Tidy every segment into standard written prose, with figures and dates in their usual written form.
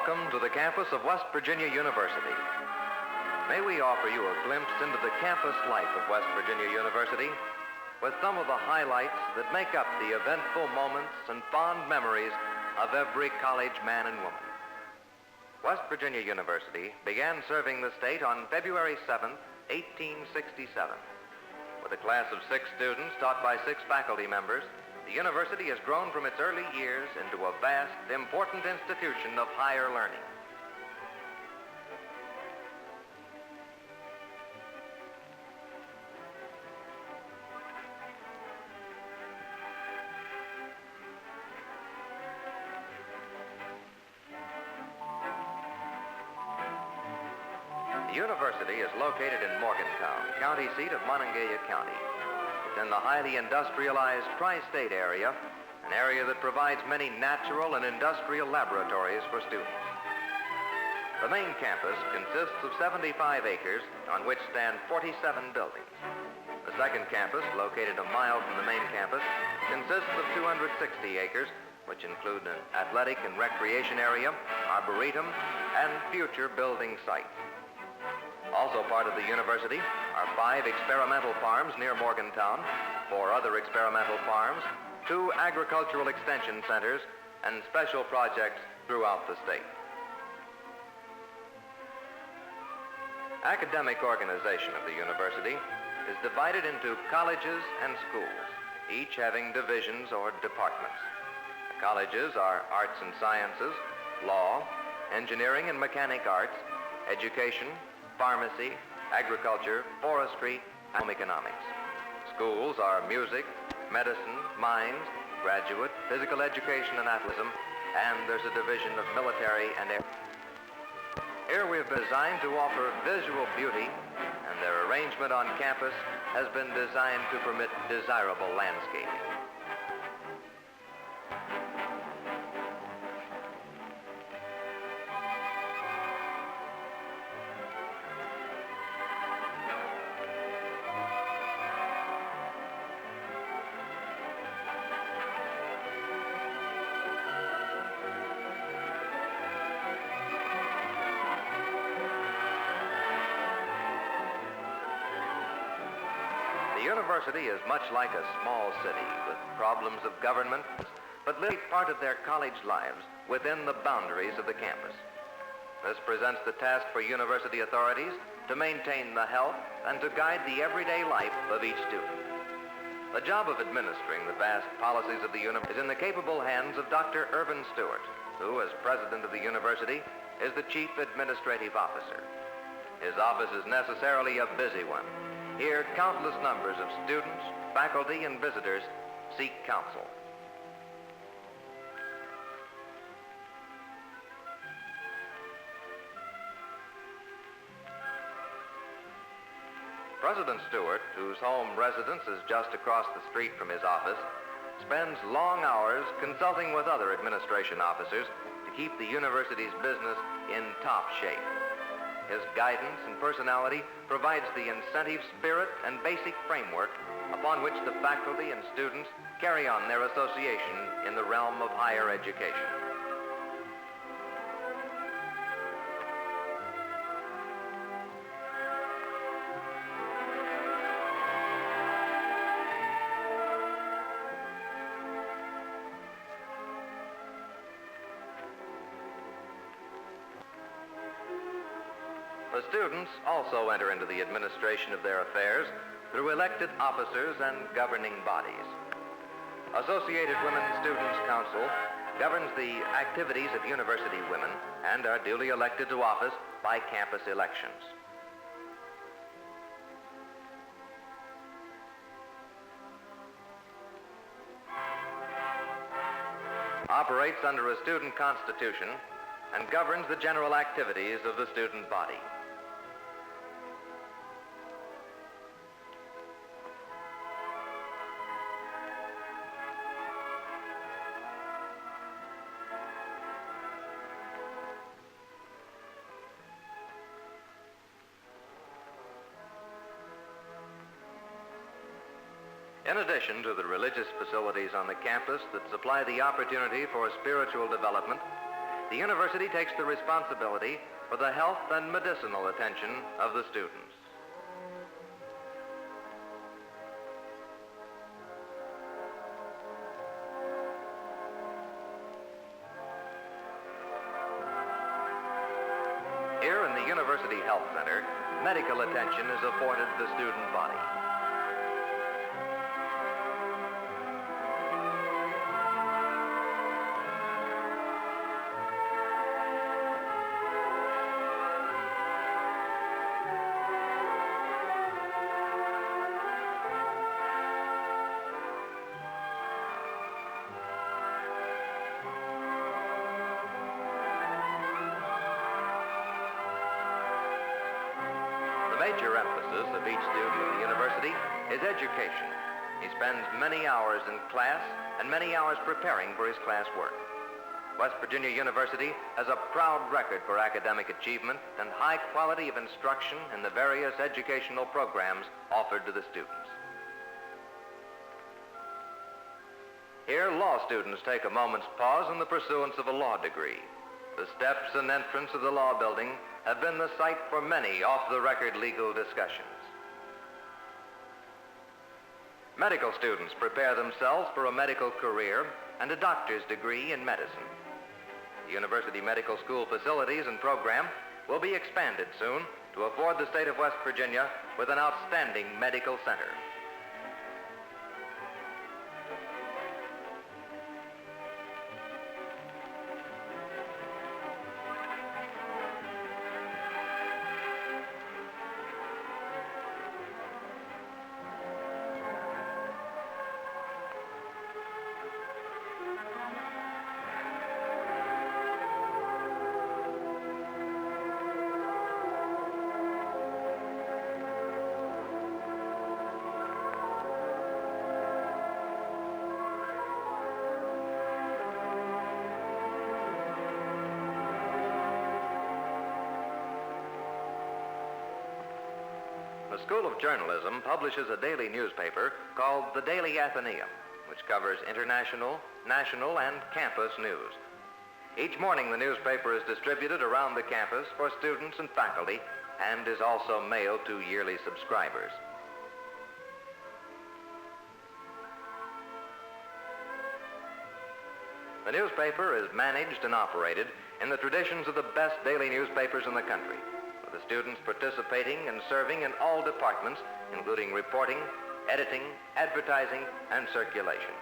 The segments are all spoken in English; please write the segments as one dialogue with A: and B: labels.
A: Welcome to the campus of West Virginia University. May we offer you a glimpse into the campus life of West Virginia University with some of the highlights that make up the eventful moments and fond memories of every college man and woman. West Virginia University began serving the state on February 7, 1867. With a class of 6 students taught by 6 faculty members, the university has grown from its early years into a vast, important institution of higher learning. The university is located in Morgantown, county seat of Monongalia County. It's in the highly industrialized tri-state area, an area that provides many natural and industrial laboratories for students. The main campus consists of 75 acres on which stand 47 buildings. The second campus, located a mile from the main campus, consists of 260 acres, which include an athletic and recreation area, arboretum, and future building sites. Also part of the university are 5 experimental farms near Morgantown, 4 other experimental farms, 2 agricultural extension centers, and special projects throughout the state. Academic organization of the university is divided into colleges and schools, each having divisions or departments. The colleges are arts and sciences, law, engineering and mechanic arts, education, pharmacy, agriculture, forestry, and home economics. Schools are music, medicine, mines, graduate, physical education and athleticism, and there's a division of military and air. Here we have been designed to offer visual beauty, and their arrangement on campus has been designed to permit desirable landscaping. The university is much like a small city with problems of government, but live part of their college lives within the boundaries of the campus. This presents the task for university authorities to maintain the health and to guide the everyday life of each student. The job of administering the vast policies of the university is in the capable hands of Dr. Irvin Stewart, who, as president of the university, is the chief administrative officer. His office is necessarily a busy one. Here, countless numbers of students, faculty, and visitors seek counsel. President Stewart, whose home residence is just across the street from his office, spends long hours consulting with other administration officers to keep the university's business in top shape. His guidance and personality provides the incentive spirit and basic framework upon which the faculty and students carry on their association in the realm of higher education. The students also enter into the administration of their affairs through elected officers and governing bodies. Associated Women Students' Council governs the activities of university women and are duly elected to office by campus elections. Operates under a student constitution and governs the general activities of the student body. In addition to the religious facilities on the campus that supply the opportunity for spiritual development, the university takes the responsibility for the health and medicinal attention of the students. Here in the University Health Center, medical attention is afforded the student body. The major emphasis of each student at the university is education. He spends many hours in class and many hours preparing for his class work. West Virginia University has a proud record for academic achievement and high quality of instruction in the various educational programs offered to the students. Here, law students take a moment's pause in the pursuance of a law degree. The steps and entrance of the law building have been the site for many off-the-record legal discussions. Medical students prepare themselves for a medical career and a doctor's degree in medicine. The University Medical School facilities and program will be expanded soon to afford the state of West Virginia with an outstanding medical center. The School of Journalism publishes a daily newspaper called the Daily Athenaeum, which covers international, national, and campus news. Each morning, the newspaper is distributed around the campus for students and faculty and is also mailed to yearly subscribers. The newspaper is managed and operated in the traditions of the best daily newspapers in the country, with the students participating and serving in all departments, including reporting, editing, advertising, and circulation.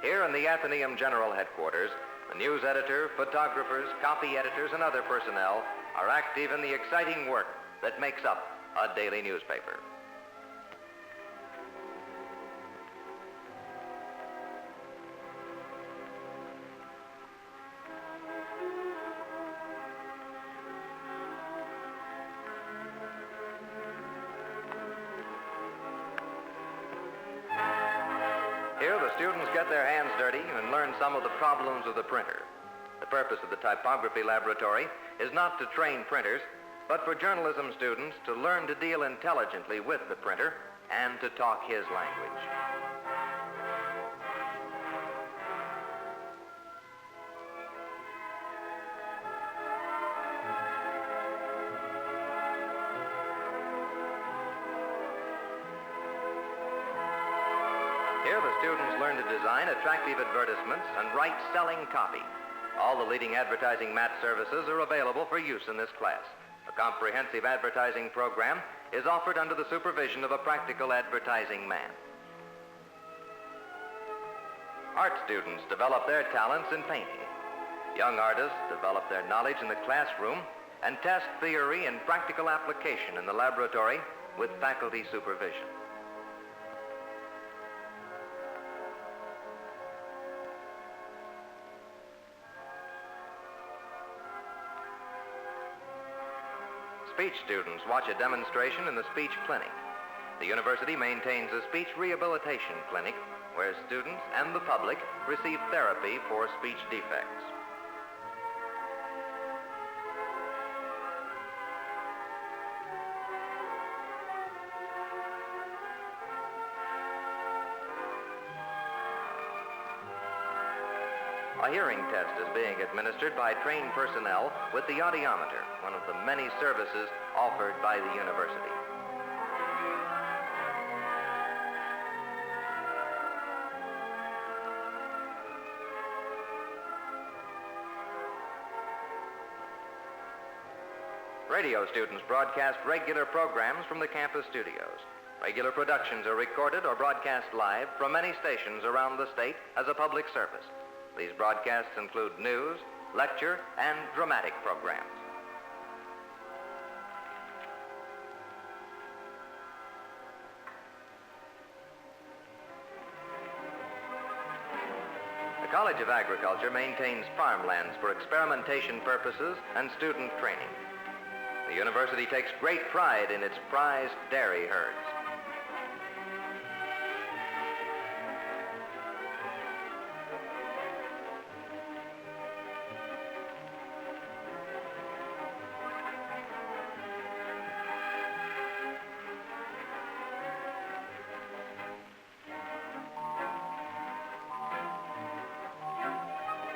A: Here in the Athenaeum General Headquarters, the news editor, photographers, copy editors, and other personnel are active in the exciting work that makes up a daily newspaper. Here, the students get their hands dirty and learn some of the problems of the printer. The purpose of the typography laboratory is not to train printers, but for journalism students to learn to deal intelligently with the printer and to talk his language. Here, the students learn to design attractive advertisements and write selling copy. All the leading advertising mat services are available for use in this class. A comprehensive advertising program is offered under the supervision of a practical advertising man. Art students develop their talents in painting. Young artists develop their knowledge in the classroom and test theory and practical application in the laboratory with faculty supervision. Speech students watch a demonstration in the speech clinic. The university maintains a speech rehabilitation clinic where students and the public receive therapy for speech defects. A hearing test is being administered by trained personnel with the audiometer, one of the many services offered by the university. Radio students broadcast regular programs from the campus studios. Regular productions are recorded or broadcast live from many stations around the state as a public service. These broadcasts include news, lecture, and dramatic programs. The College of Agriculture maintains farmlands for experimentation purposes and student training. The university takes great pride in its prized dairy herds.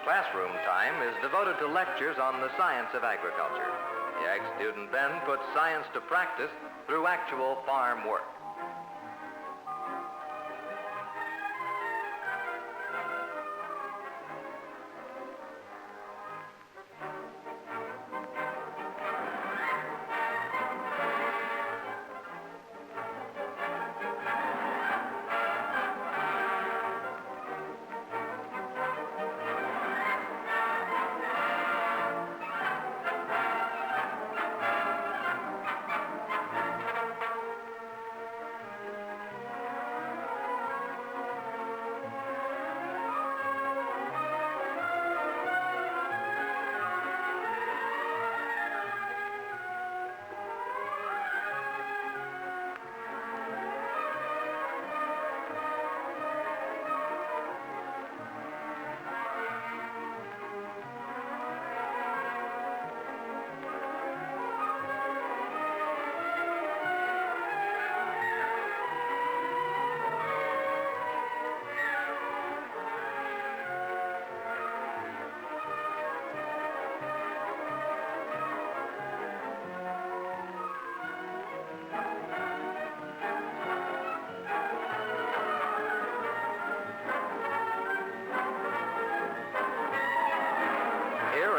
A: Classroom time is devoted to lectures on the science of agriculture. The ag student then puts science to practice through actual farm work.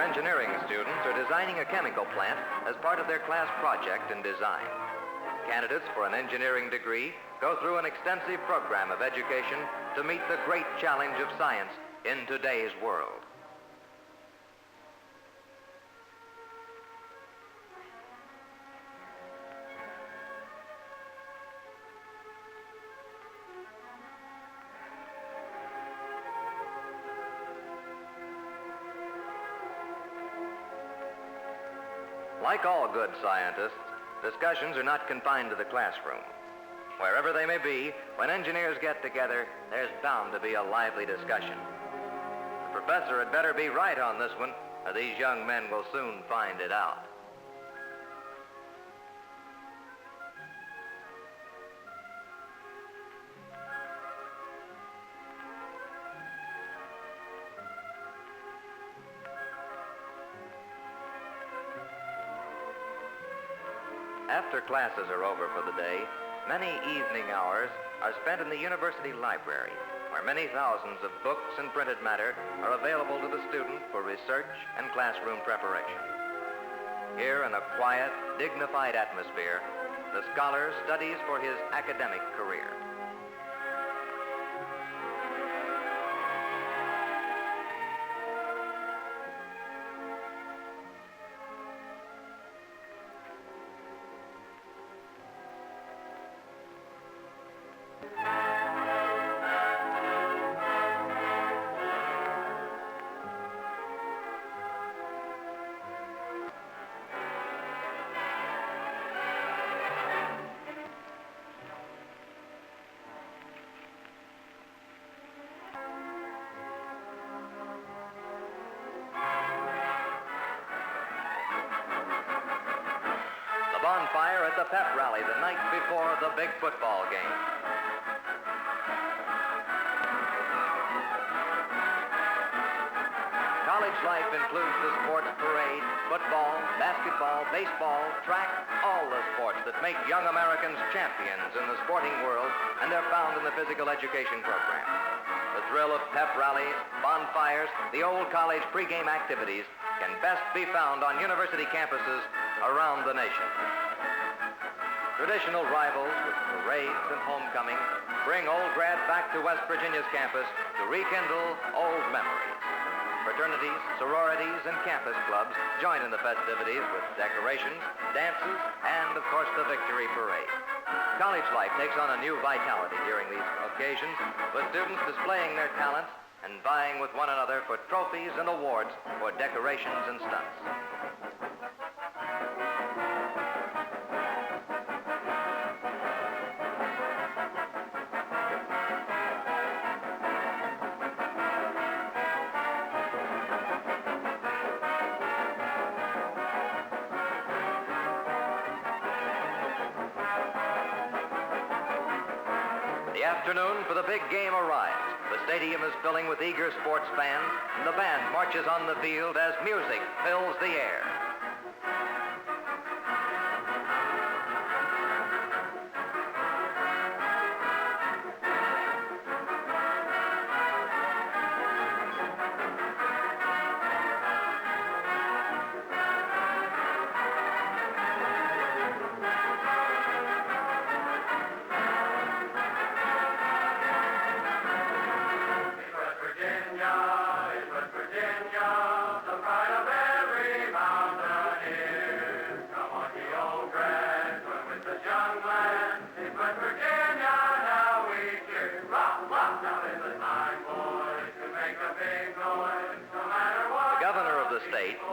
A: Engineering students are designing a chemical plant as part of their class project in design. Candidates for an engineering degree go through an extensive program of education to meet the great challenge of science in today's world. Like all good scientists, discussions are not confined to the classroom. Wherever they may be, when engineers get together, there's bound to be a lively discussion. The professor had better be right on this one, or these young men will soon find it out. After classes are over for the day, many evening hours are spent in the university library, where many thousands of books and printed matter are available to the student for research and classroom preparation. Here, in a quiet, dignified atmosphere, the scholar studies for his academic career. Bonfire at the pep rally the night before the big football game. life includes the sports parade, football, basketball, baseball, track, all the sports that make young Americans champions in the sporting world, and they're found in the physical education program. The thrill of pep rallies, bonfires, the old college pregame activities can best be found on university campuses around the nation. Traditional rivals with parades and homecoming bring old grads back to West Virginia's campus to rekindle old memories. Fraternities, sororities, and campus clubs join in the festivities with decorations, dances, and, of course, the victory parade. College life takes on a new vitality during these occasions, with students displaying their talents and vying with one another for trophies and awards for decorations and stunts. The afternoon for the big game arrives. The stadium is filling with eager sports fans, and the band marches on the field as music fills the air.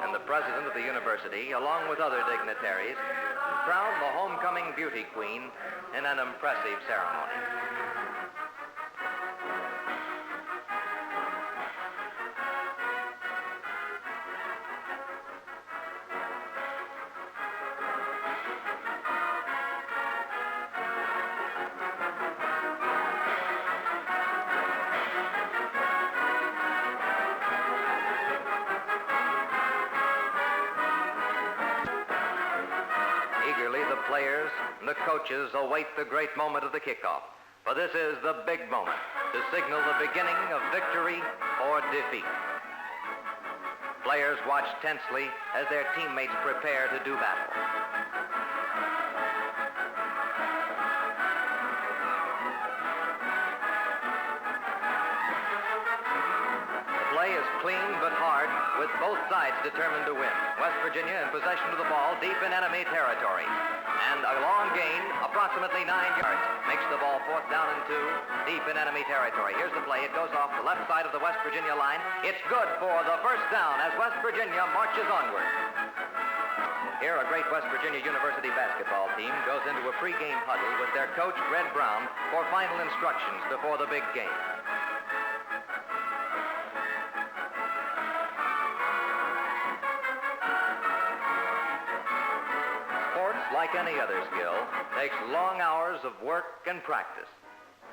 A: And the president of the university, along with other dignitaries, crowned the homecoming beauty queen in an impressive ceremony. The players and the coaches await the great moment of the kickoff, for this is the big moment to signal the beginning of victory or defeat. Players watch tensely as their teammates prepare to do battle. The play is clean but hard, with both sides determined to win. West Virginia in possession of the ball deep in enemy territory. And a long gain, approximately 9 yards, makes the ball 4th down and 2, deep in enemy territory. Here's the play. It goes off the left side of the West Virginia line. It's good for the first down as West Virginia marches onward. Here, a great West Virginia University basketball team goes into a pregame huddle with their coach, Red Brown, for final instructions before the big game. Like any other skill, takes long hours of work and practice.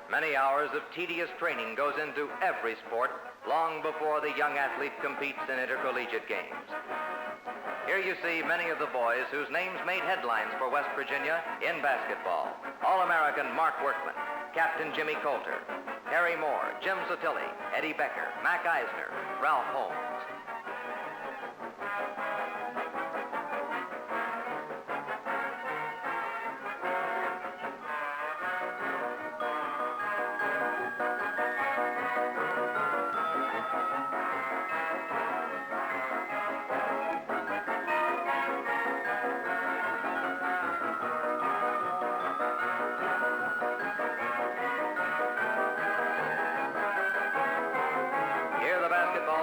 A: Many hours of tedious training goes into every sport long before the young athlete competes in intercollegiate games. Here you see many of the boys whose names made headlines for West Virginia in basketball. All-American Mark Workman, Captain Jimmy Coulter, Harry Moore, Jim Sotilli, Eddie Becker, Mac Eisner, Ralph Holmes.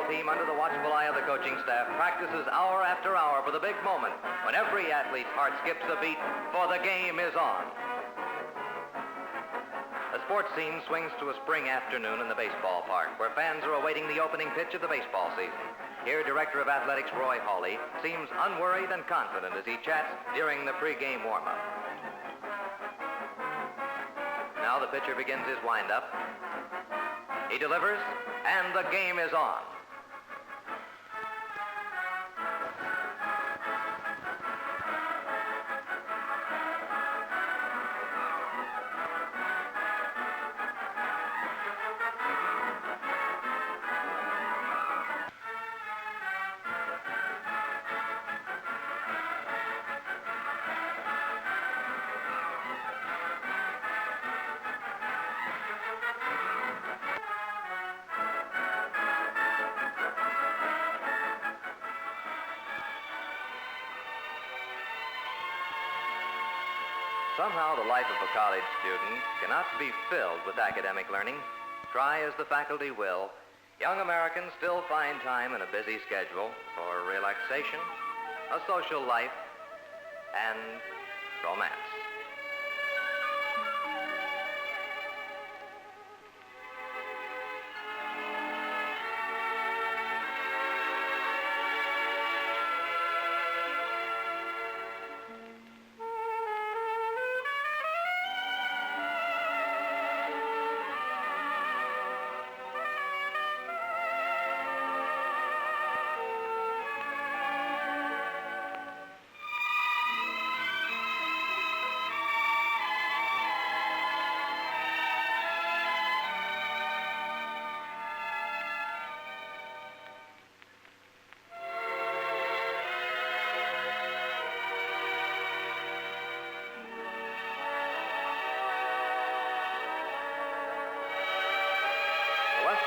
A: Team, under the watchful eye of the coaching staff, practices hour after hour for the big moment when every athlete's heart skips a beat, for the game is on. The sports scene swings to a spring afternoon in the baseball park, where fans are awaiting the opening pitch of the baseball season. Here, Director of Athletics Roy Hawley seems unworried and confident as he chats during the pregame warm-up. Now the pitcher begins his windup. He delivers, and the game is on. somehow the life of a college student cannot be filled with academic learning, try as the faculty will, young Americans still find time in a busy schedule for relaxation, a social life, and romance.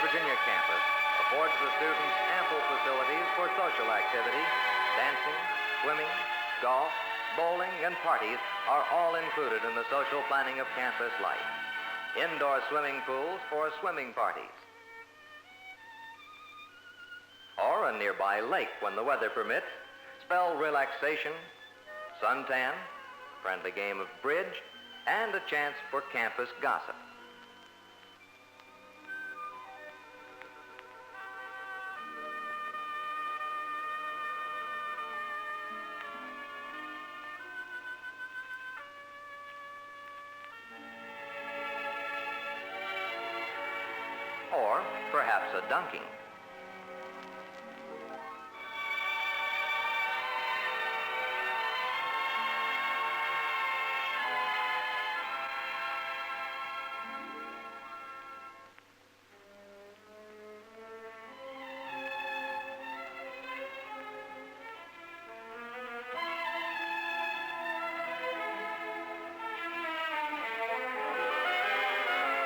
A: Virginia campus affords the students ample facilities for social activity. Dancing, swimming, golf, bowling, and parties are all included in the social planning of campus life. Indoor swimming pools for swimming parties. Or a nearby lake when the weather permits spell relaxation, suntan, friendly game of bridge, and a chance for campus gossip. Or perhaps a dunking.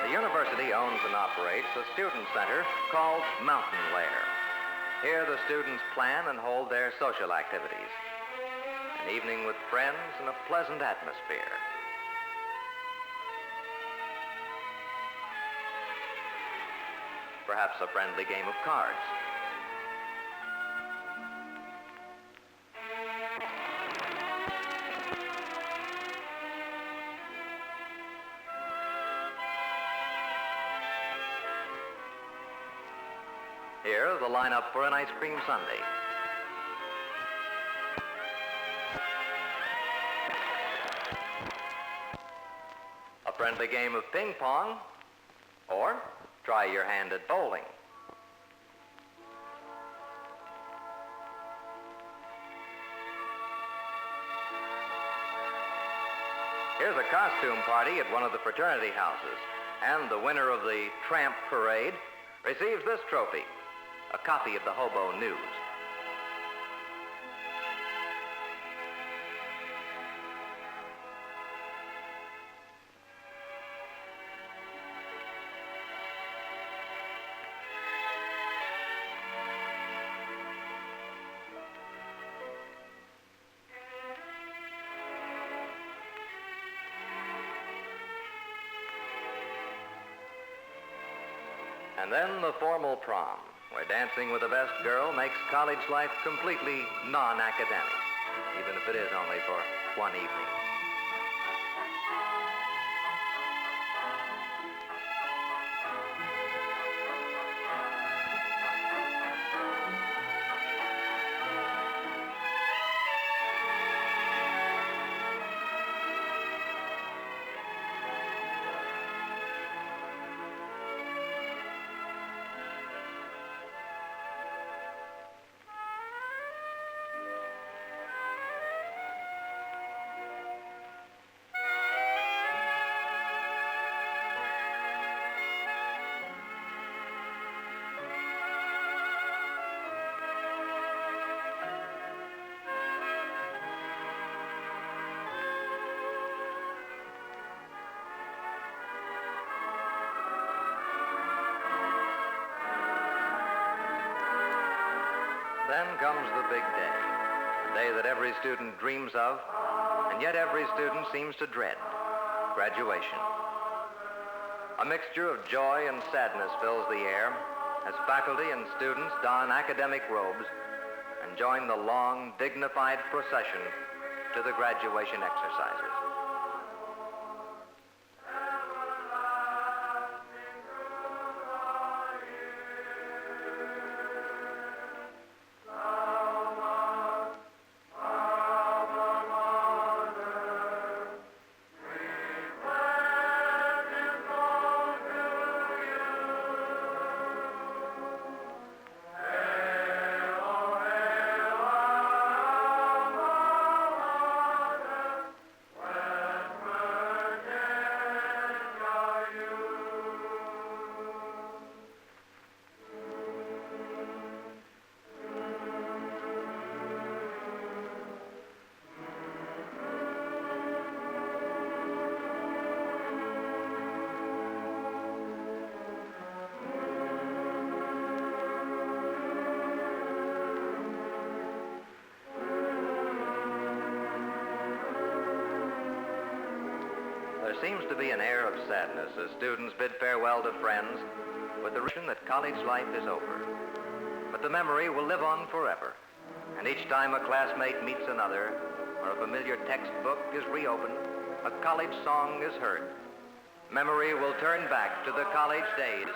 A: The university owns and operates a student center called Mountain Lair. Here the students plan and hold their social activities. An evening with friends in a pleasant atmosphere. Perhaps a friendly game of cards. Here, the lineup for an ice cream sundae. A friendly game of ping pong, or try your hand at bowling. Here's a costume party at one of the fraternity houses, and the winner of the Tramp Parade receives this trophy. A copy of the Hobo News. And then the formal prom, where dancing with the best girl makes college life completely non-academic, even if it is only for one evening. Then comes the big day, a day that every student dreams of, and yet every student seems to dread. graduation. A mixture of joy and sadness fills the air as faculty and students don academic robes and join the long, dignified procession to the graduation exercises. There seems to be an air of sadness as students bid farewell to friends with the realization that college life is over. But the memory will live on forever, and each time a classmate meets another, or a familiar textbook is reopened, a college song is heard, memory will turn back to the college days